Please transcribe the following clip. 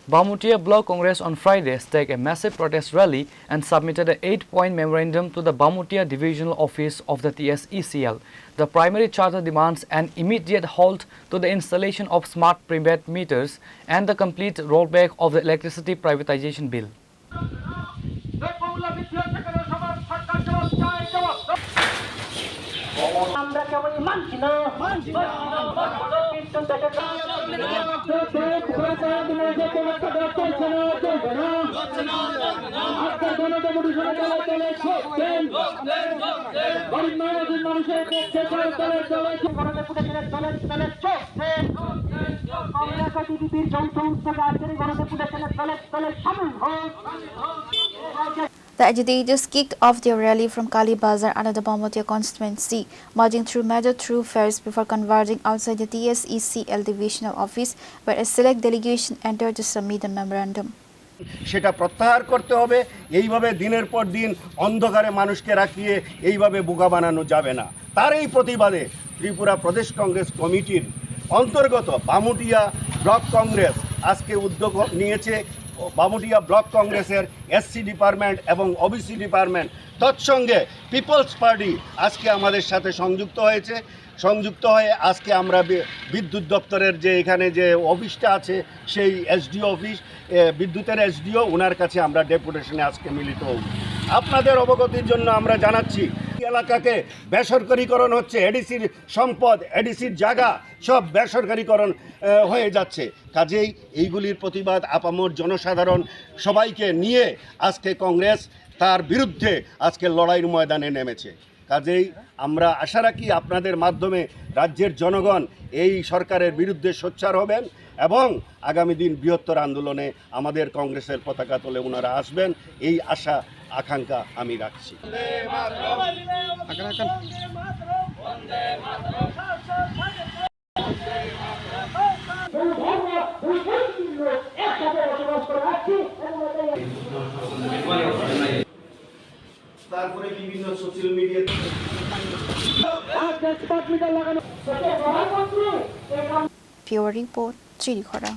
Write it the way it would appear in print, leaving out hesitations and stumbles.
Bamutia Block Congress on Friday staged a massive protest rally and submitted an 8-point memorandum to the Bamutia Divisional Office of the TSECL. The primary charter demands an immediate halt to the installation of smart prepaid meters and the complete rollback of the electricity privatization bill. The agitators kicked off their rally from Kali Bazar under the Bamutia constituency, marching through major thoroughfares before converging outside the TSECL divisional office, where a select delegation entered to submit the memorandum. সেটা প্রত্যাহার করতে হবে। এইভাবে দিনের পর দিন অন্ধকারে মানুষকে রাখিয়ে এইভাবে বোকা বানানো যাবে না। তার এই প্রতিবাদে ত্রিপুরা প্রদেশ কংগ্রেস কমিটির অন্তর্গত বামুটিয়া ব্লক কংগ্রেস আজকে উদ্যোগ নিয়েছে। বামুটিয়া ব্লক কংগ্রেসের এসসি ডিপার্টমেন্ট এবং ওবিসি ডিপার্টমেন্ট তৎসঙ্গে পিপলস পার্টি আজকে আমাদের সাথে সংযুক্ত হয়ে আজকে আমরা বিদ্যুৎ দপ্তরের যে এখানে যে অফিসটা আছে সেই এসডিও অফিস বিদ্যুতের এসডিও ওনার কাছে আমরা ডেপুটেশনে আজকে মিলিত হব। আপনাদের অবগতির জন্য আমরা জানাচ্ছি এলাকাকে বেসরকারীকরণ হচ্ছে, এডিসির সম্পদ এডিসির জায়গা সব বেসরকারীকরণ হয়ে যাচ্ছে। কাজেই এইগুলির প্রতিবাদ আপামর জনসাধারণ সবাইকে নিয়ে আজকে কংগ্রেস তার বিরুদ্ধে আজকে লড়াইয়ের ময়দানে নেমেছে। কাজেই আমরা আশা রাখি আপনাদের মাধ্যমে রাজ্যের জনগণ এই সরকারের বিরুদ্ধে সোচ্চার হবেন এবং আগামী দিন বৃহত্তর আন্দোলনে আমাদের কংগ্রেসের পতাকা তুলে ওনারা আসবেন, এই আশা আকাঙ্ক্ষা আমি রাখছি। তারপরে বিভিন্ন সোশ্যাল মিডিয়াতে Pure Report, Chirikora.